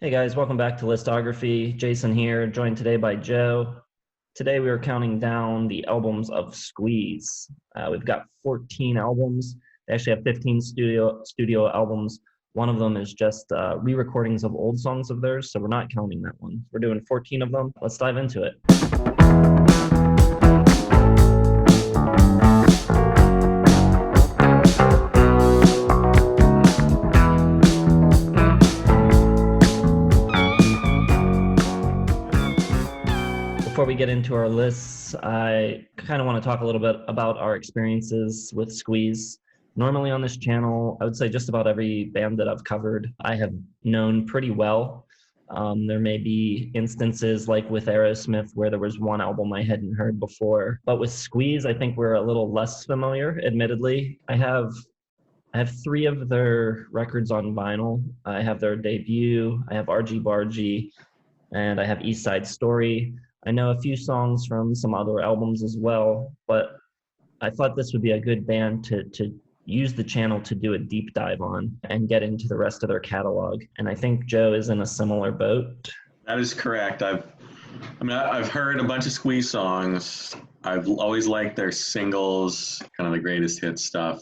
Hey guys, welcome back to Listography. Jason here, joined today by Joe. Today we are counting down the albums of Squeeze. We've got 14 albums. They actually have 15 studio albums. One of them is just re-recordings of old songs of theirs, so we're not counting that one. We're doing 14 of them. Let's dive into it. Before we get into our lists, I kind of want to talk a little bit about our experiences with Squeeze. Normally on this channel, I would say just about every band that I've covered, I have known pretty well. There may be instances like with Aerosmith where there was one album I hadn't heard before, but with Squeeze, I think we're a little less familiar, admittedly. I have three of their records on vinyl. I have their debut, I have Argy Bargy, and I have East Side Story. I know a few songs from some other albums as well, but I thought this would be a good band to use the channel to do a deep dive on and get into the rest of their catalog. And I think Joe is in a similar boat. That is correct. I've heard a bunch of Squeeze songs. I've always liked their singles, kind of the greatest hit stuff.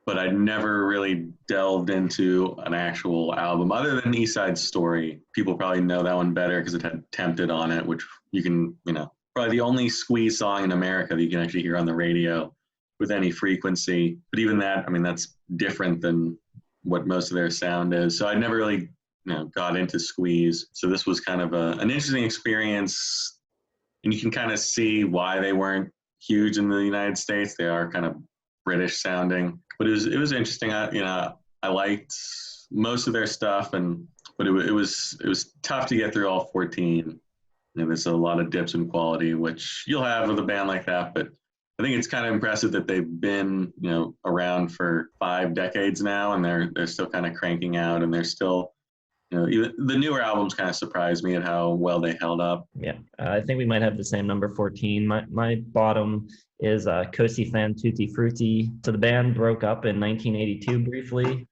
But I never really delved into an actual album other than East Side Story. People probably know that one better because it had Tempted on it, which you can, probably the only Squeeze song in America that you can actually hear on the radio with any frequency. But even that, that's different than what most of their sound is. So I never really, got into Squeeze. So this was kind of an interesting experience. And you can kind of see why they weren't huge in the United States. They are kind of British sounding, but it was interesting. I liked most of their stuff, but it was tough to get through all 14. There's a lot of dips in quality, which you'll have with a band like that. But I think it's kind of impressive that they've been around for 5 decades now, and they're still kind of cranking out, and they're still. Even the newer albums kind of surprised me at how well they held up. Yeah, I think we might have the same number 14. My bottom is Cosi Tutti, Frutti. So the band broke up in 1982 briefly.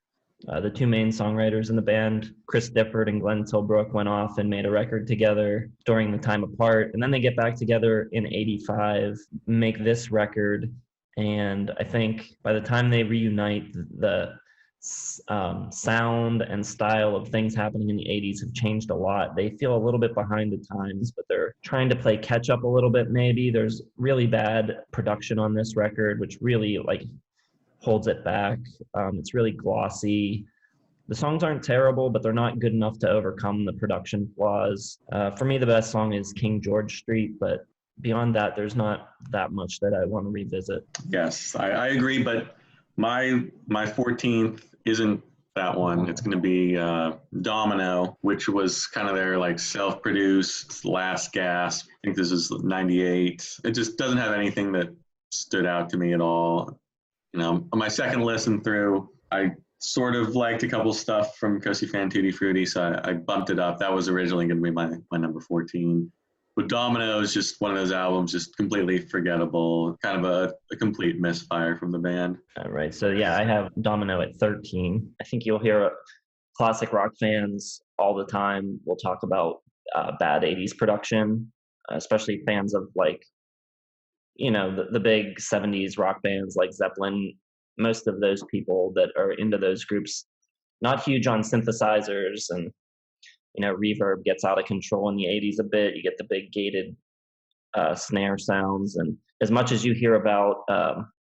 The two main songwriters in the band, Chris Difford and Glenn Tilbrook, went off and made a record together during the time apart. And then they get back together in 85, make this record. And I think by the time they reunite, the sound and style of things happening in the 80s have changed a lot. They feel a little bit behind the times, but they're trying to play catch up a little bit maybe. There's really bad production on this record, which really holds it back. It's really glossy. The songs aren't terrible, but they're not good enough to overcome the production flaws. For me, the best song is King George Street, but beyond that, there's not that much that I want to revisit. Yes, I agree, but my 14th isn't that one. It's going to be Domino, which was kind of their self-produced last gasp. I think this is 98. It just doesn't have anything that stood out to me at all. On my second listen through, I sort of liked a couple stuff from Cosi Tutti Frutti, so I bumped it up. That was originally going to be my number 14. But Domino is just one of those albums, just completely forgettable, kind of a complete misfire from the band. All right. So, yeah, I have Domino at 13. I think you'll hear classic rock fans all the time will talk about bad 80s production, especially fans of the big 70s rock bands like Zeppelin. Most of those people that are into those groups, not huge on synthesizers, and reverb gets out of control in the 80s a bit. You get the big gated snare sounds. And as much as you hear about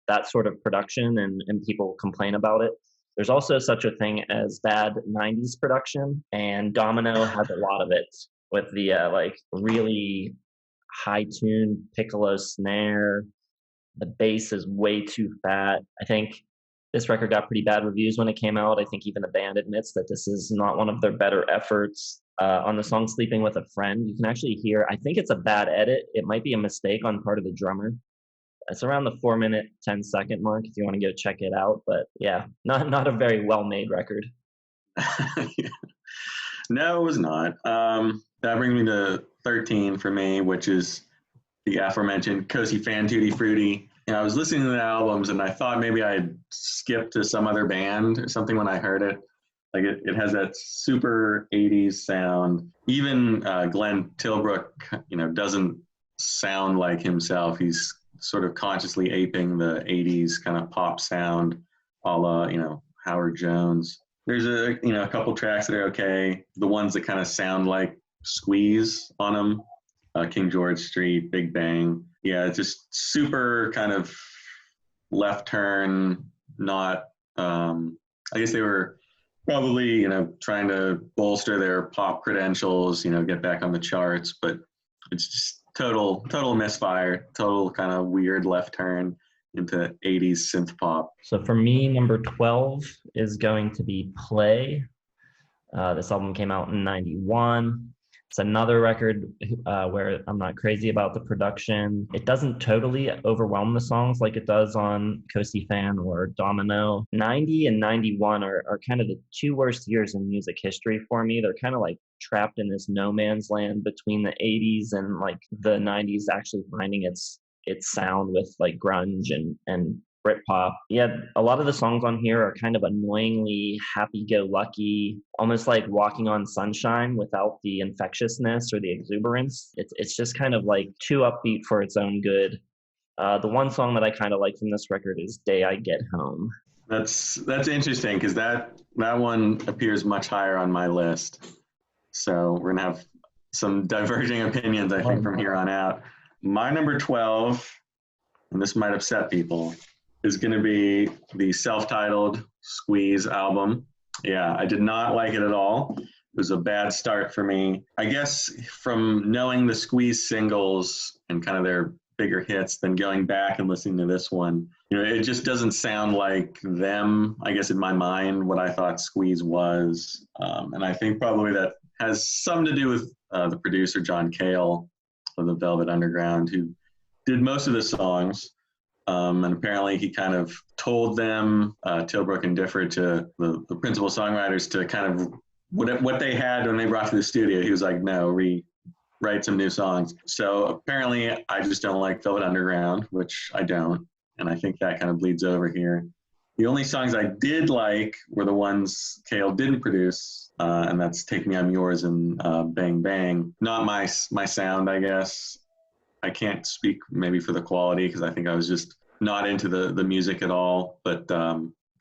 that sort of production and people complain about it, there's also such a thing as bad 90s production. And Domino has a lot of it with the really high-tuned piccolo snare. The bass is way too fat. I think this record got pretty bad reviews when it came out. I think even the band admits that this is not one of their better efforts. On the song Sleeping with a Friend, you can actually hear, I think it's a bad edit. It might be a mistake on part of the drummer. It's around the 4-minute, 10-second mark if you want to go check it out. But yeah, not a very well-made record. No, it was not. That brings me to 13 for me, which is the aforementioned Cosi Tutti Frutti. I was listening to the albums and I thought maybe I'd skip to some other band or something when I heard it. Like it has that super 80s sound. Even Glenn Tilbrook, doesn't sound like himself. He's sort of consciously aping the 80s kind of pop sound, a la, Howard Jones. There's a couple tracks that are okay. The ones that kind of sound like Squeeze on them, King George Street, Big Bang. Yeah, just super kind of left turn, not, I guess they were probably, trying to bolster their pop credentials, get back on the charts, but it's just total misfire, total kind of weird left turn into 80s synth pop. So for me, number 12 is going to be Play. This album came out in 91. It's another record where I'm not crazy about the production. It doesn't totally overwhelm the songs like it does on Cosi Fan or Domino. 90 and 91 are kind of the two worst years in music history for me. They're kind of like trapped in this no man's land between the 80s and like the 90s actually finding its sound with like grunge and Britpop. Yeah, a lot of the songs on here are kind of annoyingly happy-go-lucky, almost like Walking on Sunshine without the infectiousness or the exuberance. It's just kind of like too upbeat for its own good. The one song that I kind of like from this record is Day I Get Home. That's interesting because that one appears much higher on my list. So we're gonna have some diverging opinions, I think, from here on out. My number 12, and this might upset people, is going to be the self-titled Squeeze album. Yeah, I did not like it at all. It was a bad start for me. I guess from knowing the Squeeze singles and kind of their bigger hits, then going back and listening to this one, it just doesn't sound like them, I guess in my mind, what I thought Squeeze was. And I think probably that has something to do with the producer, John Cale of the Velvet Underground, who did most of the songs. And apparently he kind of told them, Tilbrook and Difford, to the principal songwriters, to kind of what they had when they brought to the studio. He was like, no, rewrite some new songs. So apparently I just don't like Velvet Underground, which I don't. And I think that kind of bleeds over here. The only songs I did like were the ones Cale didn't produce, and that's Take Me I'm Yours and Bang Bang. Not my sound, I guess. I can't speak maybe for the quality because I think I was just not into the music at all. But yeah,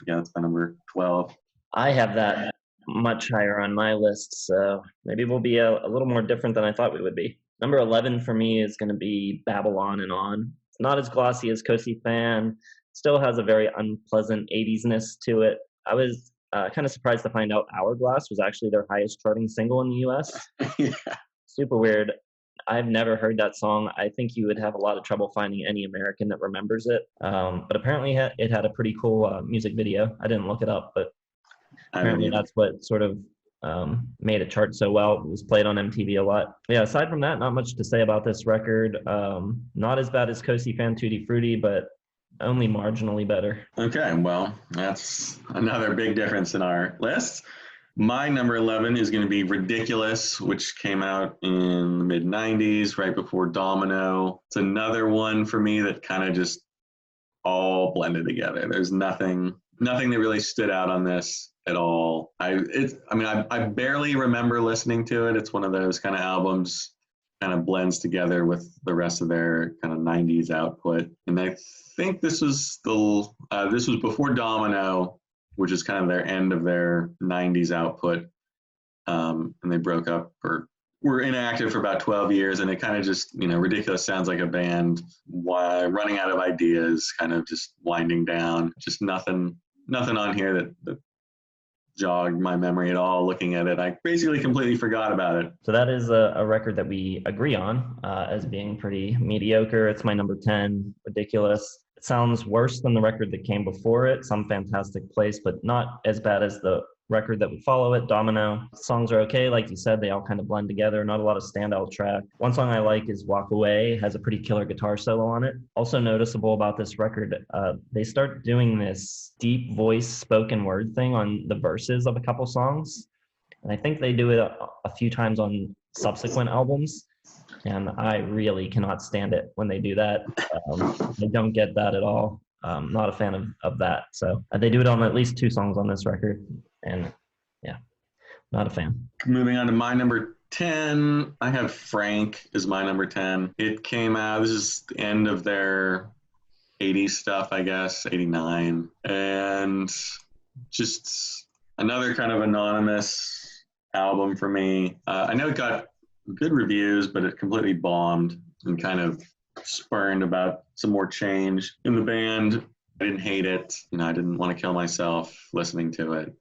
that's my number 12. I have that much higher on my list, so maybe we'll be a little more different than I thought we would be. Number 11 for me is going to be Babylon and On. It's not as glossy as Cosi Fan. Still has a very unpleasant 80s-ness to it. I was kind of surprised to find out Hourglass was actually their highest charting single in the US. Yeah. Super weird. I've never heard that song. I think you would have a lot of trouble finding any American that remembers it. But apparently it had a pretty cool music video. I didn't look it up, but apparently that's what sort of made it chart so well. It was played on MTV a lot. Yeah, aside from that, not much to say about this record. Not as bad as Cosi Fan Tutti Frutti, but only marginally better. Okay, well, that's another big difference in our list. My number 11 is going to be Ridiculous, which came out in the mid-90s, right before Domino. It's another one for me that kind of just all blended together. There's nothing that really stood out on this at all. I barely remember listening to it. It's one of those kind of albums kind of blends together with the rest of their kind of 90s output. And I think this was before Domino, which is kind of their end of their 90s output. And they broke up or were inactive for about 12 years. And it kind of just, Ridiculous sounds like a band running out of ideas, kind of just winding down. Just nothing on here that jogged my memory at all. Looking at it, I basically completely forgot about it. So that is a record that we agree on as being pretty mediocre. It's my number 10, Ridiculous. It sounds worse than the record that came before it, Some Fantastic Place, but not as bad as the record that would follow it, Domino. Songs are okay, like you said, they all kind of blend together, not a lot of standout track. One song I like is Walk Away, has a pretty killer guitar solo on it. Also noticeable about this record, they start doing this deep voice spoken word thing on the verses of a couple songs. And I think they do it a few times on subsequent albums. And I really cannot stand it when they do that. I don't get that at all. Not a fan of that. So they do it on at least 2 songs on this record. And yeah, Not a fan. Moving on to my number 10, I have Frank as my number 10. It came out, this is the end of their 80s stuff, I guess, 89. And just another kind of anonymous album for me. I know it got good reviews, but it completely bombed and kind of spurned about some more change in the band. I didn't hate it. I didn't want to kill myself listening to it.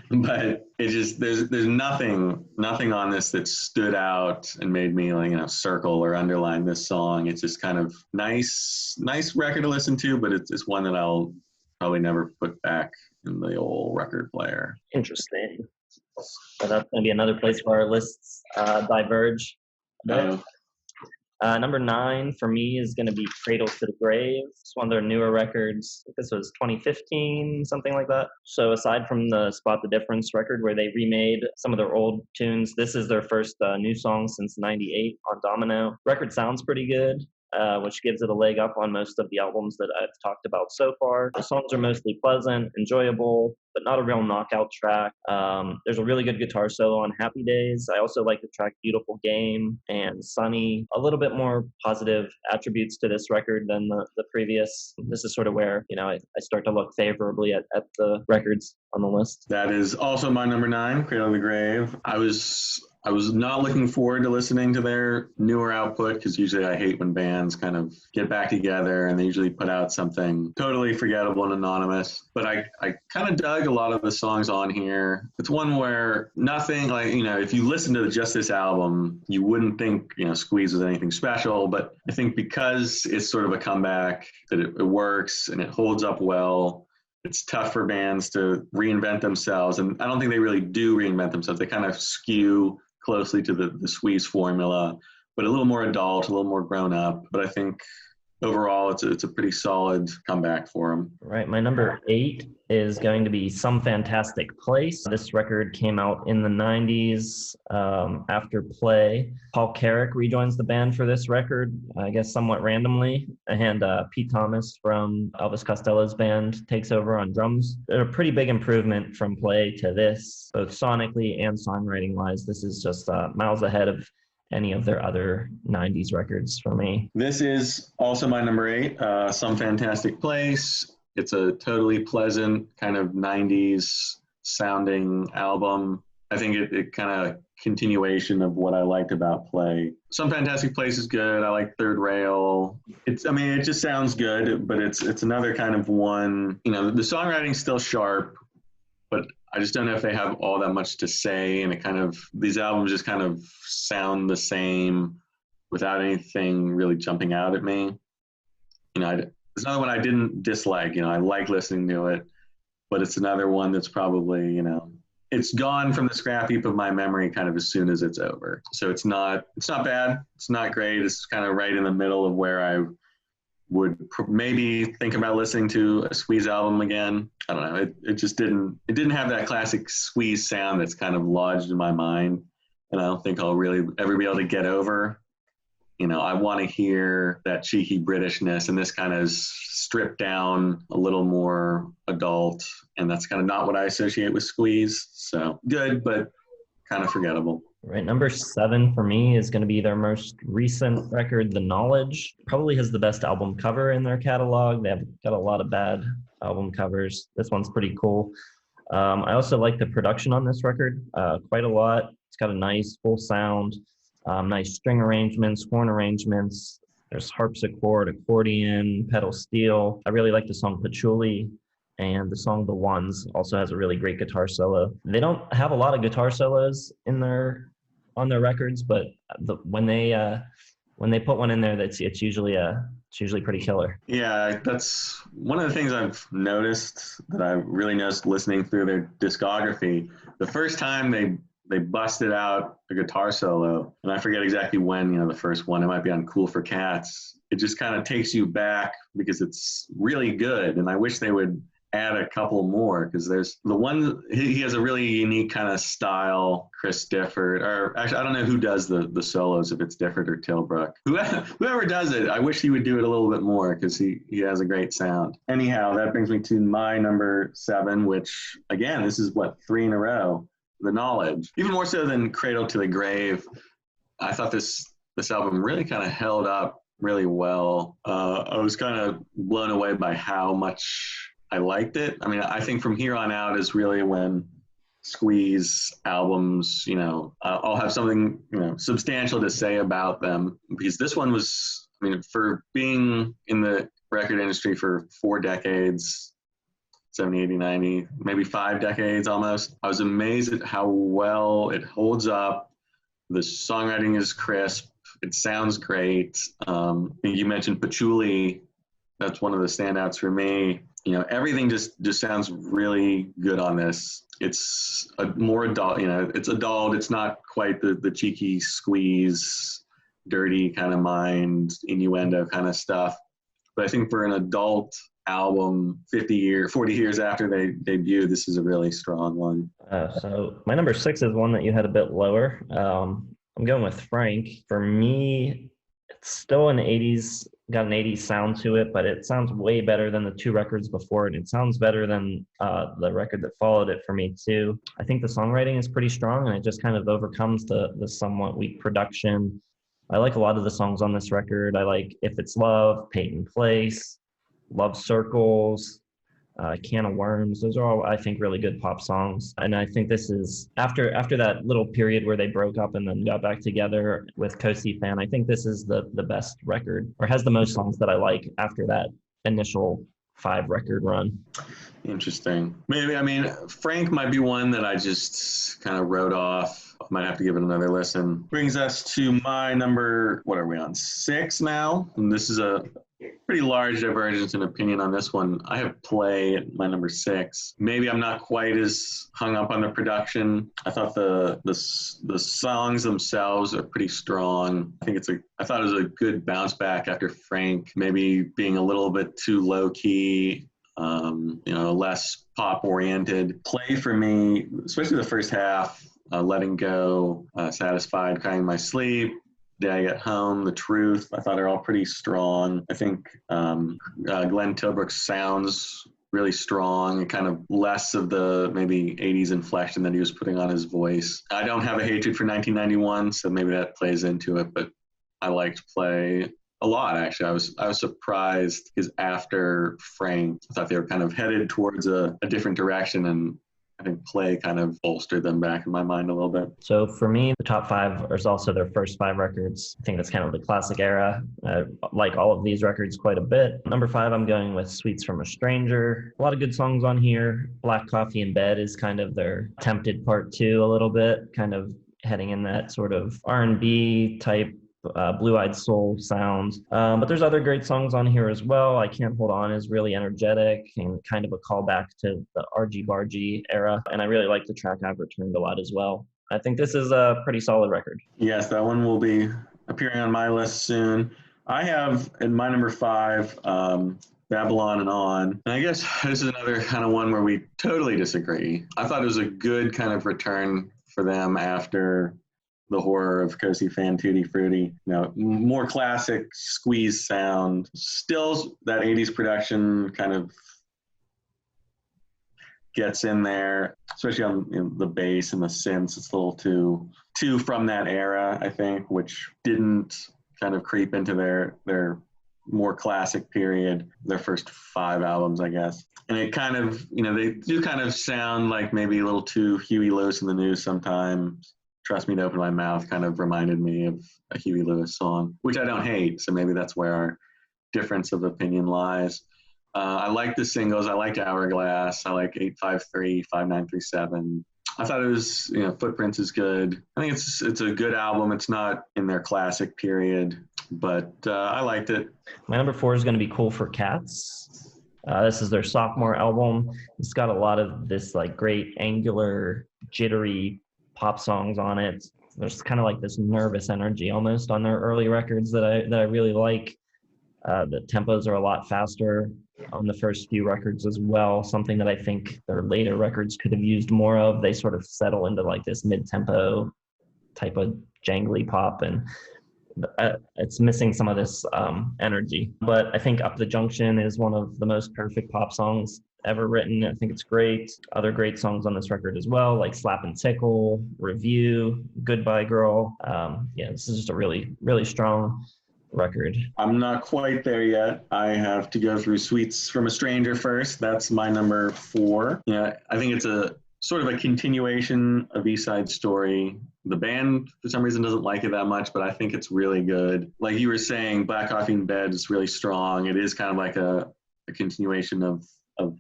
But it just there's nothing on this that stood out and made me circle or underline this song. It's just kind of nice record to listen to, but it's one that I'll probably never put back in the old record player. Interesting. So that's going to be another place where our lists diverge. Number 9 for me is going to be Cradle to the Grave. It's one of their newer records. I think this was 2015, something like that. So aside from the Spot the Difference record where they remade some of their old tunes, this is their first new song since '98 on Domino. Record sounds pretty good, which gives it a leg up on most of the albums that I've talked about so far. The songs are mostly pleasant, enjoyable, but not a real knockout track. There's a really good guitar solo on Happy Days. I also like the track Beautiful Game and Sunny. A little bit more positive attributes to this record than the previous. This is sort of where, I start to look favorably at the records on the list. That is also my number 9, Cradle to the Grave. I was not looking forward to listening to their newer output because usually I hate when bands kind of get back together and they usually put out something totally forgettable and anonymous. But I kind of dug a lot of the songs on here. It's one where nothing if you listen to just this album, you wouldn't think, Squeeze was anything special. But I think because it's sort of a comeback, that it works and it holds up well. It's tough for bands to reinvent themselves. And I don't think they really do reinvent themselves. They kind of skew closely to the Squeeze formula, but a little more adult, a little more grown up. But I think overall it's a pretty solid comeback for them. Right. My number 8 is going to be Some Fantastic Place. This record came out in the 90s after Play. Paul Carrick rejoins the band for this record, I guess somewhat randomly, and Pete Thomas from Elvis Costello's band takes over on drums. A pretty big improvement from Play to this, both sonically and songwriting-wise. This is just miles ahead of any of their other 90s records for me. This is also my number 8, Some Fantastic Place. It's a totally pleasant kind of 90s sounding album. I think it kind of continuation of what I liked about Play. Some Fantastic Place is good. I like Third Rail. It just sounds good, but it's another kind of one, the songwriting's still sharp, but I just don't know if they have all that much to say, and these albums just kind of sound the same without anything really jumping out at me. It's another one I didn't dislike. I like listening to it, but it's another one that's probably, it's gone from the scrap heap of my memory kind of as soon as it's over. So it's not bad. It's not great. It's kind of right in the middle of where I would maybe think about listening to a Squeeze album again. I don't know. It just didn't have that classic Squeeze sound that's kind of lodged in my mind, and I don't think I'll really ever be able to get over. I want to hear that cheeky Britishness, and this kind of is stripped down, a little more adult, and that's kind of not what I associate with Squeeze. So good, but kind of forgettable. Right, number 7 for me is going to be their most recent record, The Knowledge. Probably has the best album cover in their catalog. They've got a lot of bad album covers. This one's pretty cool. I also like the production on this record quite a lot. It's got a nice full sound, nice string arrangements, horn arrangements. There's harpsichord, accordion, pedal steel. I really like the song Patchouli. And the song The Ones also has a really great guitar solo. They don't have a lot of guitar solos on their records, but when they put one in there, it's usually pretty killer. Yeah, that's one of the things I've noticed that I really noticed listening through their discography. The first time they busted out a guitar solo, and I forget exactly when, the first one, it might be on Cool for Cats. It just kind of takes you back because it's really good, and I wish they would add a couple more, because there's the one, he has a really unique kind of style, Chris Difford, or actually I don't know who does the solos, if it's Difford or Tilbrook. Whoever does it, I wish he would do it a little bit more, because he has a great sound. Anyhow, that brings me to my number 7, which again, this is 3 in a row. the knowledge, even more so than Cradle to the Grave. I thought this album really kind of held up really well. I was kind of blown away by how much I liked it. I mean, I think from here on out is really when Squeeze albums, I'll have something, substantial to say about them, because this one was, I mean, for being in the record industry for 4 decades, 70, 80, 90, maybe 5 decades almost, I was amazed at how well it holds up. The songwriting is crisp. It sounds great. You mentioned Patchouli. That's one of the standouts for me. Everything just sounds really good on this. It's a more adult, it's adult. It's not quite the cheeky Squeeze, dirty kind of mind, innuendo kind of stuff. But I think for an adult album, 40 years after they debuted, this is a really strong one. So my number 6 is one that you had a bit lower. I'm going with Frank. For me, it's still an 80s, got an 80s sound to it, but it sounds way better than the 2 records before it. It sounds better than the record that followed it for me too. I think the songwriting is pretty strong, and it just kind of overcomes the somewhat weak production. I like a lot of the songs on this record. I like If It's Love, Peyton Place, Love Circles, Can of Worms. Those are all, I think, really good pop songs. And I think this is, after that little period where they broke up and then got back together with Cosi Fan, I think this is the best record, or has the most songs that I like after that initial 5 record run. Interesting. Maybe, I mean, Frank might be one that I just kind of wrote off. I might have to give it another listen. Brings us to my number, what are we on, 6 now? And this is a pretty large divergence in opinion on this one. I have Play at my number 6. Maybe I'm not quite as hung up on the production. I thought the songs themselves are pretty strong. I thought it was a good bounce back after Frank maybe being a little bit too low key, less pop oriented. Play for me, especially the first half, Letting Go, Satisfied, Crying in My Sleep, Day I Get Home, The Truth, I thought are all pretty strong. I think Glenn Tilbrook sounds really strong, and kind of less of the maybe 80s inflection that he was putting on his voice. I don't have a hatred for 1991, so maybe that plays into it, but I liked Play a lot, actually. I was surprised, because after Frank, I thought they were kind of headed towards a different direction, and I think Play kind of bolstered them back in my mind a little bit. So for me, the top 5 is also their first 5 records. I think that's kind of the classic era. I like all of these records quite a bit. Number 5, I'm going with Sweets from a Stranger. A lot of good songs on here. Black Coffee in Bed is kind of their attempted part 2 a little bit, kind of heading in that sort of R&B type Blue-Eyed Soul sound. But there's other great songs on here as well. I Can't Hold On is really energetic and kind of a callback to the Argy Bargy era. And I really like the track I've Returned a lot as well. I think this is a pretty solid record. Yes, that one will be appearing on my list soon. I have in my number 5, Babylon and On. And I guess this is another kind of one where we totally disagree. I thought it was a good kind of return for them after the horror of Cosi Fan, Tutti, Frutti. More classic Squeeze sound. Still that 80s production kind of gets in there, especially on the bass and the synths. It's a little too from that era, I think, which didn't kind of creep into their more classic period, their first 5 albums, I guess. And it kind of, they do kind of sound like maybe a little too Huey Lewis in the News sometimes. Trust Me to Open My Mouth kind of reminded me of a Huey Lewis song, which I don't hate. So maybe that's where our difference of opinion lies. I like the singles. I liked Hourglass. I like 853, 5937. I thought it was, Footprints is good. I think it's a good album. It's not in their classic period, but I liked it. My number 4 is going to be Cool for Cats. This is their sophomore album. It's got a lot of this like great angular, jittery pop songs on it. There's kind of like this nervous energy almost on their early records that I really like. The tempos are a lot faster on the first few records as well, something that I think their later records could have used more of. They sort of settle into like this mid-tempo type of jangly pop, and it's missing some of this energy. But I think Up the Junction is one of the most perfect pop songs ever written. I think it's great. Other great songs on this record as well, like Slap and Tickle, Review, Goodbye Girl. Yeah, this is just a really, really strong record. I'm not quite there yet. I have to go through Sweets from a Stranger first. That's my number 4. Yeah, I think it's a sort of a continuation of East Side Story. The band, for some reason, doesn't like it that much, but I think it's really good. Like you were saying, Black Coffee in Bed is really strong. It is kind of like a continuation of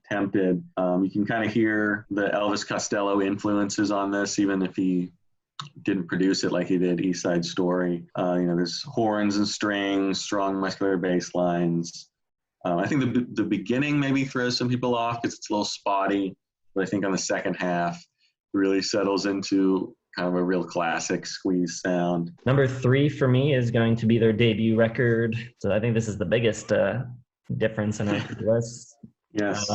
Tempted. You can kind of hear the Elvis Costello influences on this, even if he didn't produce it like he did East Side Story. There's horns and strings, strong muscular bass lines. I think the beginning maybe throws some people off because it's a little spotty, but I think on the second half it really settles into kind of a real classic Squeeze sound. Number 3 for me is going to be their debut record. So I think this is the biggest difference in our list. Yes.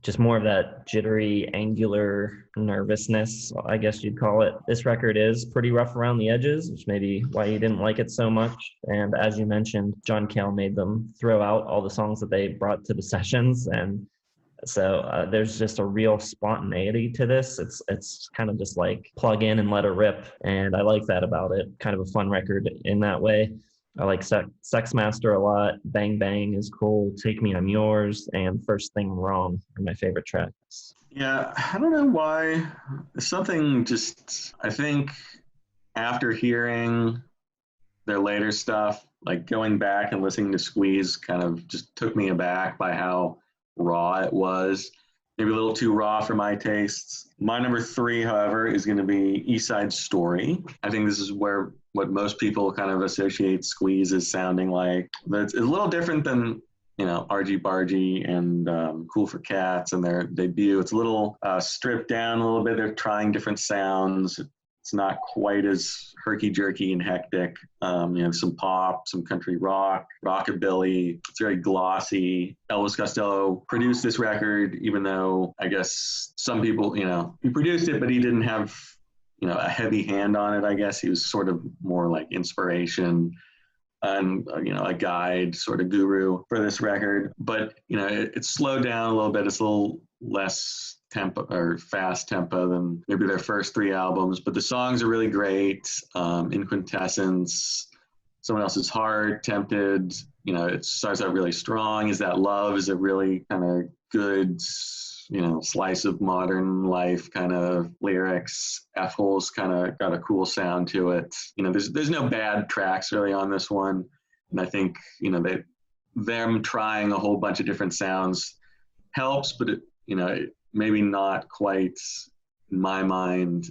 Just more of that jittery, angular nervousness, I guess you'd call it. This record is pretty rough around the edges, which may be why you didn't like it so much. And as you mentioned, John Cale made them throw out all the songs that they brought to the sessions. And so there's just a real spontaneity to this. It's kind of just like plug in and let it rip. And I like that about it. Kind of a fun record in that way. I like Sex Master a lot. Bang Bang is cool. Take Me, I'm Yours, and First Thing Wrong are my favorite tracks. Yeah, I don't know why. Something just, I think after hearing their later stuff, like going back and listening to Squeeze kind of just took me aback by how raw it was. Maybe a little too raw for my tastes. My number 3, however, is going to be East Side Story. I think this is what most people kind of associate Squeeze as sounding like. But it's a little different than, Argy Bargy and Cool for Cats and their debut. It's a little stripped down a little bit. They're trying different sounds. It's not quite as herky-jerky and hectic. Some pop, some country rock, rockabilly. It's very glossy. Elvis Costello produced this record, even though I guess some people, he produced it, but he didn't have, a heavy hand on it, I guess. He was sort of more like inspiration and, a guide sort of guru for this record. But, it's slowed down a little bit. It's a little less tempo or fast tempo than maybe their first 3 albums, but the songs are really great. In Quintessence, Someone Else's Heart, Tempted, it starts out really strong. Is That Love is a really kind of good, slice of modern life kind of lyrics. F-Hole's kind of got a cool sound to it. There's no bad tracks really on this one. And I think, them trying a whole bunch of different sounds helps, but it maybe not quite, in my mind,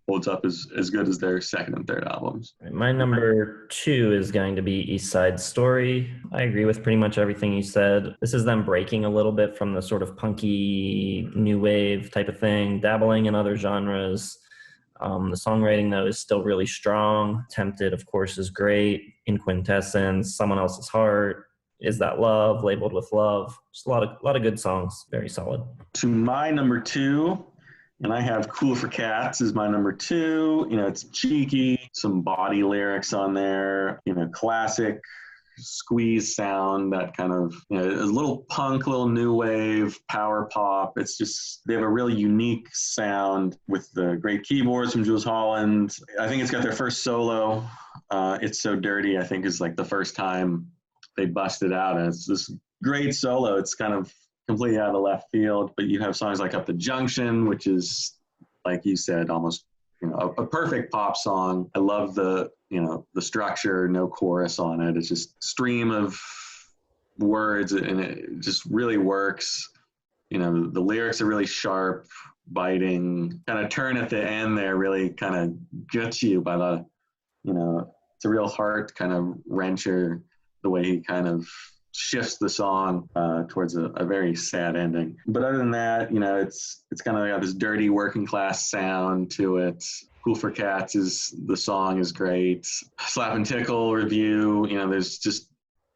holds up as good as their second and third albums. My number 2 is going to be East Side Story. I agree with pretty much everything you said. This is them breaking a little bit from the sort of punky new wave type of thing, dabbling in other genres. The songwriting, though, is still really strong. Tempted, of course, is great. In Quintessence, Someone Else's Heart, Is That Love, Labeled with Love. Just a lot of good songs. Very solid. To my number 2, and I have Cool for Cats is my number 2. It's cheeky, some body lyrics on there, classic Squeeze sound, that kind of, a little punk, little new wave, power pop. It's just, they have a really unique sound with the great keyboards from Jules Holland. I think it's got their first solo. It's So Dirty, I think, is like the first time they busted out, and it's this great solo. It's kind of completely out of left field, but you have songs like Up the Junction, which is, like you said, almost a perfect pop song. I love the structure, no chorus on it. It's just stream of words, and it just really works. The lyrics are really sharp, biting, kind of turn at the end there really kind of gets you by the, it's a real heart kind of wrencher, the way he kind of shifts the song towards a very sad ending. But other than that, it's kind of got this dirty working class sound to it. Cool for Cats the song is great. Slap and Tickle, Review,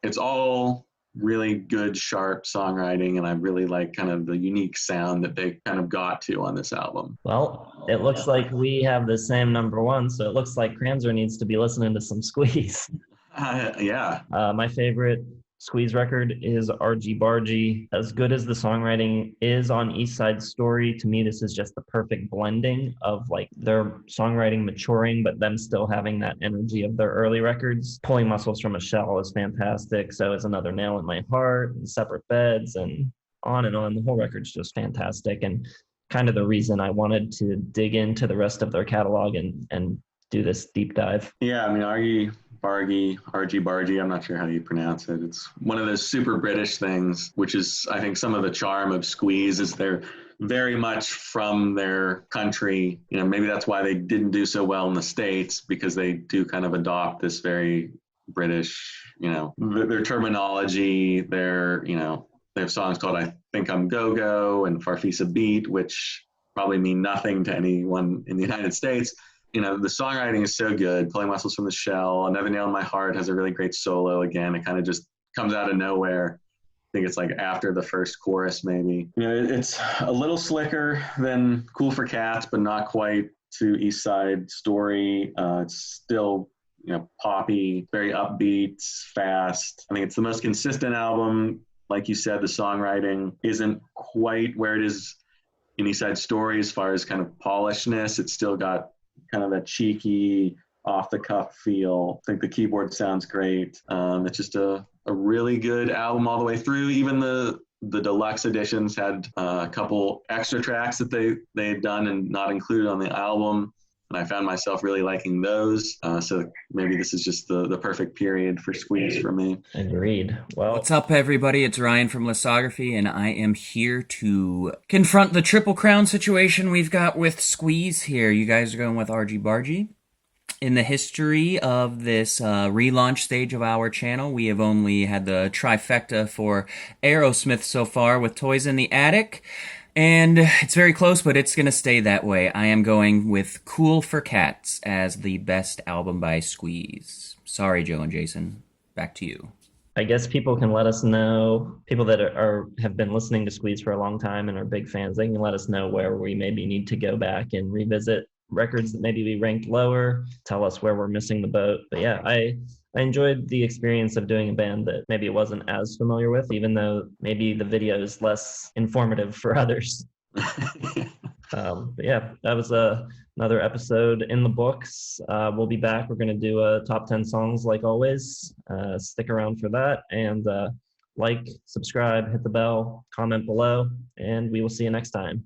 it's all really good, sharp songwriting, and I really like kind of the unique sound that they kind of got to on this album. Well, it looks like we have the same number 1, so it looks like Kranzer needs to be listening to some Squeeze. Yeah. My favorite Squeeze record is Argy Bargy. As good as the songwriting is on East Side Story, to me, this is just the perfect blending of like their songwriting maturing, but them still having that energy of their early records. Pulling Muscles from a Shell is fantastic. So is Another Nail in My Heart and Separate Beds and on and on. The whole record's just fantastic. And kind of the reason I wanted to dig into the rest of their catalog and do this deep dive. Yeah, I mean, Argy Bargy, I'm not sure how you pronounce it. It's one of those super British things, which is, I think, some of the charm of Squeeze is they're very much from their country. You know, maybe that's why they didn't do so well in the States, because they do kind of adopt this very British, you know, their terminology, they have songs called I Think I'm Go-Go and Farfisa Beat, which probably mean nothing to anyone in the United States. You know, the songwriting is so good. Pulling Muscles from the Shell, Another Nail in My Heart has a really great solo. Again, it kind of just comes out of nowhere. I think it's like after the first chorus, maybe. You know, it's a little slicker than Cool for Cats, but not quite to East Side Story. It's still, you know, poppy, very upbeat, fast. I think it's the most consistent album. Like you said, the songwriting isn't quite where it is in East Side Story as far as kind of polishedness. It's still got kind of that cheeky, off-the-cuff feel. I think the keyboard sounds great. It's just a really good album all the way through. Even the deluxe editions had a couple extra tracks that they had done and not included on the album. And I found myself really liking those. So maybe this is just the perfect period for Squeeze for me. Agreed. Well, what's up, everybody? It's Ryan from Lithography, and I am here to confront the Triple Crown situation we've got with Squeeze here. You guys are going with Argy Bargy. In the history of this relaunch stage of our channel, we have only had the trifecta for Aerosmith so far with Toys in the Attic. And it's very close, but it's going to stay that way. I am going with Cool for Cats as the best album by Squeeze. Sorry, Joe and Jason. Back to you. I guess people can let us know, people that have been listening to Squeeze for a long time and are big fans, they can let us know where we maybe need to go back and revisit records that maybe we ranked lower, tell us where we're missing the boat. But yeah, I enjoyed the experience of doing a band that maybe I wasn't as familiar with, even though maybe the video is less informative for others. But yeah, that was another episode in the books. We'll be back. We're going to do a top 10 songs like always. Stick around for that, and like, subscribe, hit the bell, comment below, and we will see you next time.